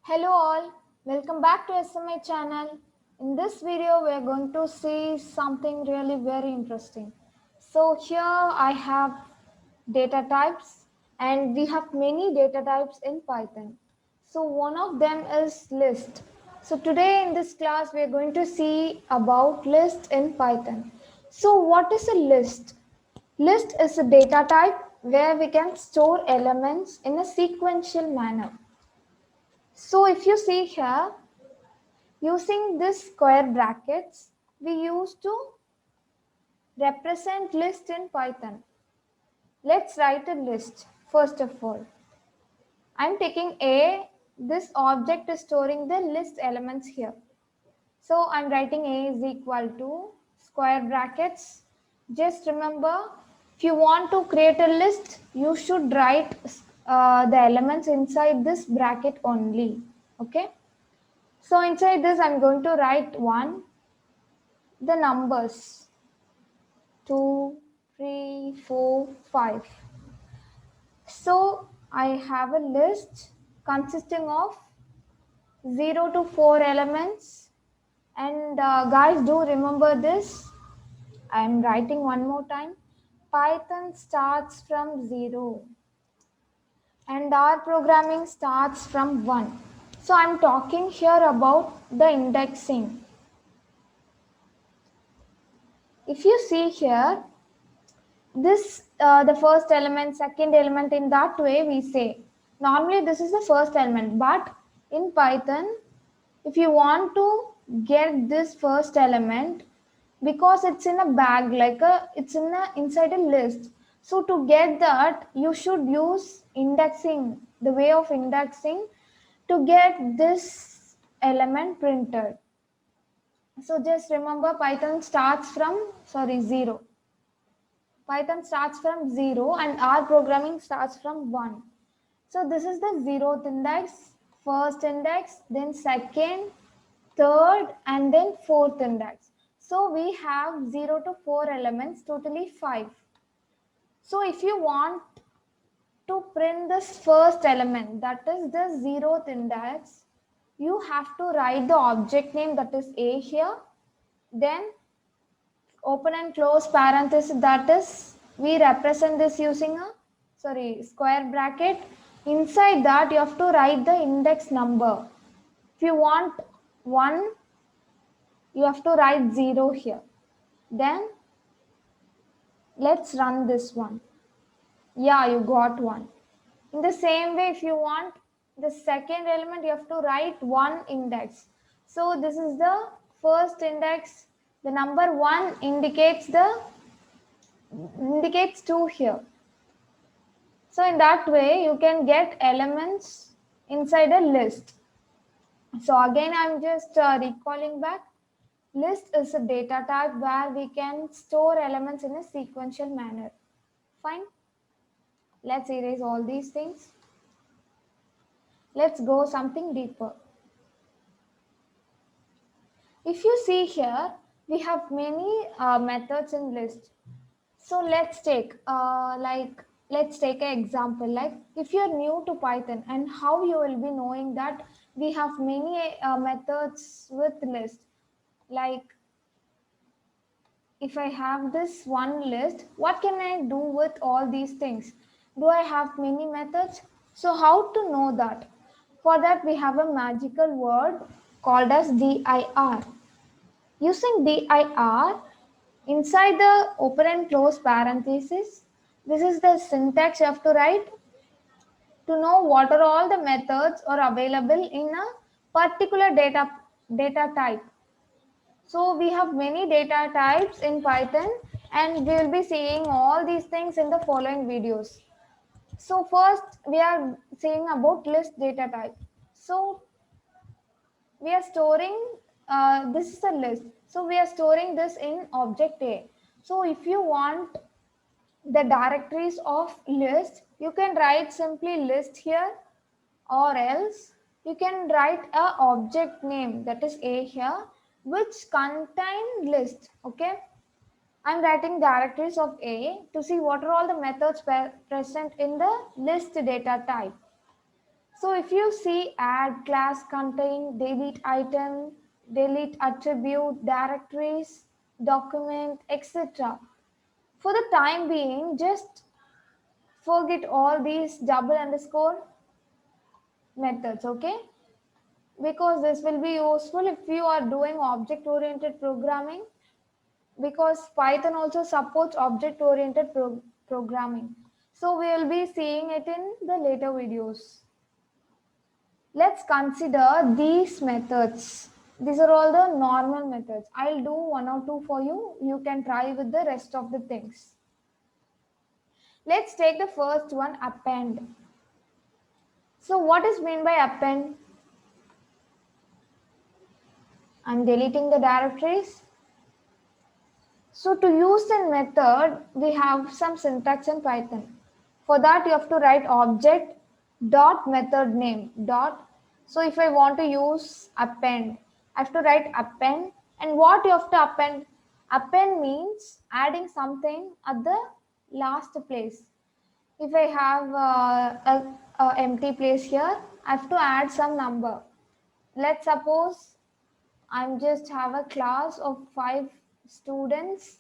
Hello all, welcome back to SMA channel. In this video we are going to see something really very interesting. So here I have data types and we have many data types in Python. So one of them is list. So today in this class we are going to see about list in Python. So what is a list? List is a data type where we can store elements in a sequential manner. So if you see here, using this square brackets, we used to represent list in Python. Let's write a list first of all. I'm taking A, this object is storing the list elements here. So I'm writing A is equal to square brackets. Just remember, if you want to create a list, you should write the elements inside this bracket only. Okay. So inside this, I'm going to write the numbers 2, 3, 4, 5. So I have a list consisting of 0 to 4 elements. And guys, do remember this. I'm writing one more time. Python starts from 0 and our programming starts from 1. So I'm talking here about the indexing. If you see here, this the first element, second element, in that way we say. Normally this is the first element, but in Python, if you want to get this first element, because it's in a bag, it's inside a list. So to get that, you should use indexing, the way of indexing to get this element printed. So just remember, Python starts from 0. Python starts from 0 and R programming starts from 1. So this is the 0th index, first index, then second, third, and then fourth index. So we have 0 to 4 elements, totally 5. So if you want to print this first element, that is the 0th index, you have to write the object name, that is A here, then open and close parenthesis, that is we represent this using a square bracket. Inside that you have to write the index number. If you want 1, you have to write 0 here. Then let's run this one. Yeah, you got 1. In the same way, if you want the second element, you have to write 1 index. So this is the first index. The number 1 indicates 2 here. So in that way, you can get elements inside a list. So again, I'm just recalling back. List is a data type where we can store elements in a sequential manner. Fine. Let's erase all these things. Let's go something deeper. If you see here, we have many methods in list. So let's take an example. Like if you're new to Python, and how you will be knowing that we have many methods with list. Like if I have this one list, what can I do with all these things? Do I have many methods? So how to know that? For that we have a magical word called as dir. Using dir, inside the open and close parenthesis, this is the syntax you have to write to know what are all the methods are available in a particular data type. So we have many data types in Python and we will be seeing all these things in the following videos. So first we are seeing about list data type. So we are storing, this is a list. So we are storing this in object A. So if you want the directories of list, you can write simply list here, or else you can write a object name, that is A here, which contain list. Okay, I'm writing directories of A to see what are all the methods present in the list data type. So if you see add class contain, delete item, delete attribute, directories, document, etc. For the time being, just forget all these double underscore methods, okay? Because this will be useful if you are doing object oriented programming, because Python also supports object oriented programming. So we will be seeing it in the later videos. Let's consider these methods. These are all the normal methods. I'll do one or two for you. You can try with the rest of the things. Let's take the first one, append. So what is meant by append? I'm deleting the directories. So to use the method, we have some syntax in Python. For that, you have to write object dot method name dot. So if I want to use append, I have to write append. And what you have to append? Append means adding something at the last place. If I have a empty place here, I have to add some number. Let's suppose I'm just have a class of 5 students.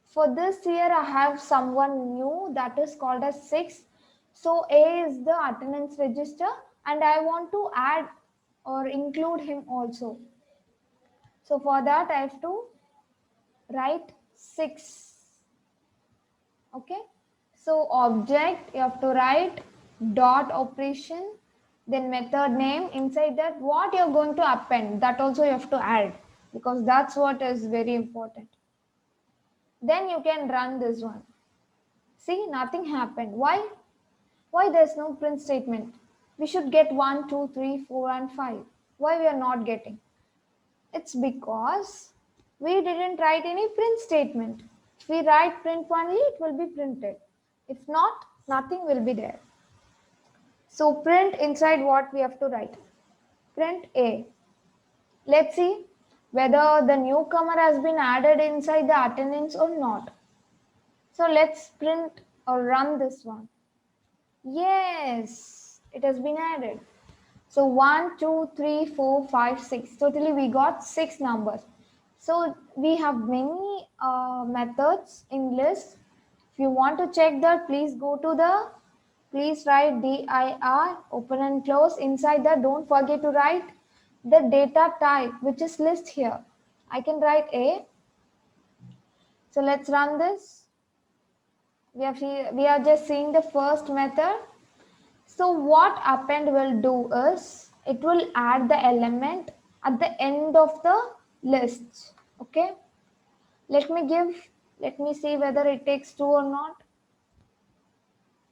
For this year, I have someone new that is called as 6. So A is the attendance register, and I want to add or include him also. So for that, I have to write 6. Okay. So object, you have to write dot operation, then method name. Inside that, what you're going to append, that also you have to add, because that's what is very important. Then you can run this one. See, nothing happened. Why? Why there's no print statement? We should get 1, 2, 3, 4, and 5. Why we are not getting? It's because we didn't write any print statement. If we write print only, it will be printed. If not, nothing will be there. So print inside what we have to write. Print A. Let's see whether the newcomer has been added inside the attendance or not. So let's print or run this one. Yes, it has been added. So 1, 2, 3, 4, 5, 6. Totally we got 6 numbers. So we have many methods in list. If you want to check that, please go to the, please write dir, open and close. Inside that, don't forget to write the data type, which is list here. I can write A. So let's run this. We are just seeing the first method. So what append will do is, it will add the element at the end of the list. Okay. Let me see whether it takes 2 or not.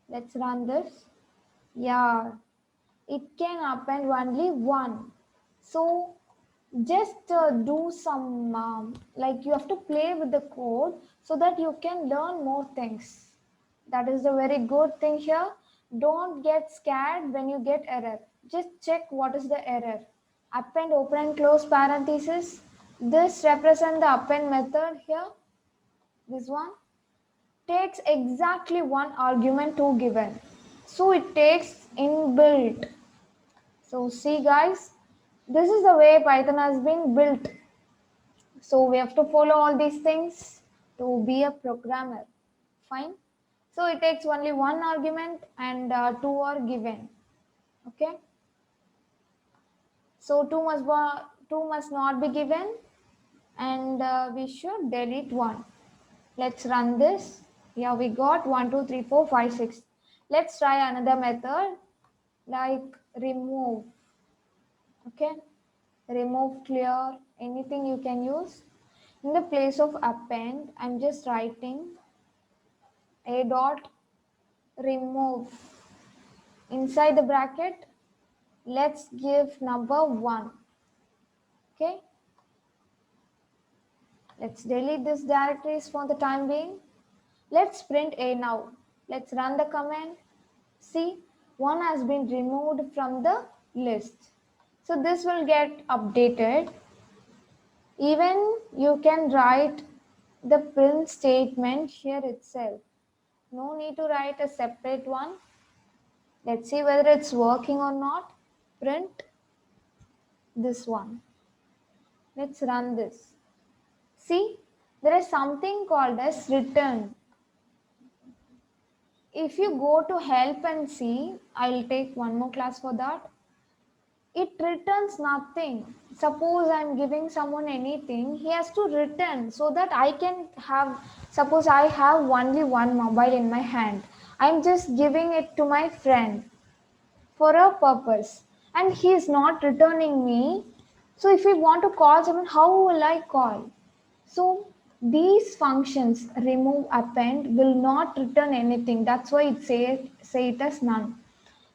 Let's run this. Yeah, it can append only 1. So just do some, like you have to play with the code so that you can learn more things. That is the very good thing here. Don't get scared when you get error. Just check what is the error. Append, open and close parenthesis. This represent the append method here. This one takes exactly one argument to given. So it takes inbuilt. So see guys, this is the way Python has been built. So we have to follow all these things to be a programmer. Fine. So it takes only one argument and 2 are given. Okay. So 2 must not be given, and we should delete 1. Let's run this. Yeah, we got 1, 2, 3, 4, 5, 6. Let's try another method like remove. Okay. Remove, clear, anything you can use. In the place of append, I'm just writing a dot remove. Inside the bracket, let's give number 1. Okay. Let's delete this directories for the time being. Let's print A now. Let's run the command. See, 1 has been removed from the list. So this will get updated. Even you can write the print statement here itself. No need to write a separate one. Let's see whether it's working or not. Print this one. Let's run this. See, there is something called as return. If you go to help and see, I'll take one more class for that. It returns nothing. Suppose I'm giving someone anything, he has to return so that I can have, suppose I have only one mobile in my hand. I'm just giving it to my friend for a purpose and he is not returning me. So if we want to call someone, how will I call? So these functions remove, append will not return anything. That's why it say it as none.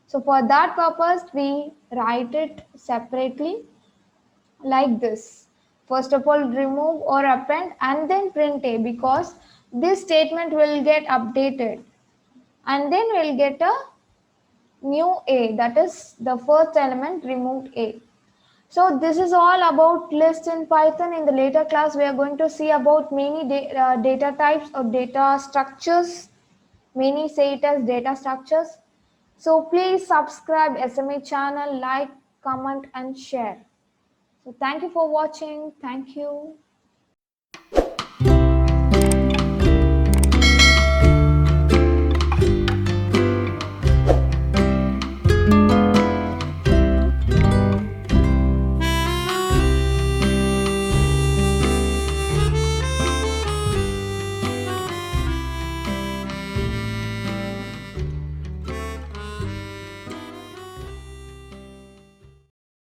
So for that purpose, we write it separately like this. First of all, remove or append and then print a, because this statement will get updated and then we'll get a new a, that is the first element removed a. So this is all about list in Python. In the later class, we are going to see about many data types or data structures. Many say it as data structures. So please subscribe SMA channel, like, comment and share. So thank you for watching. Thank you.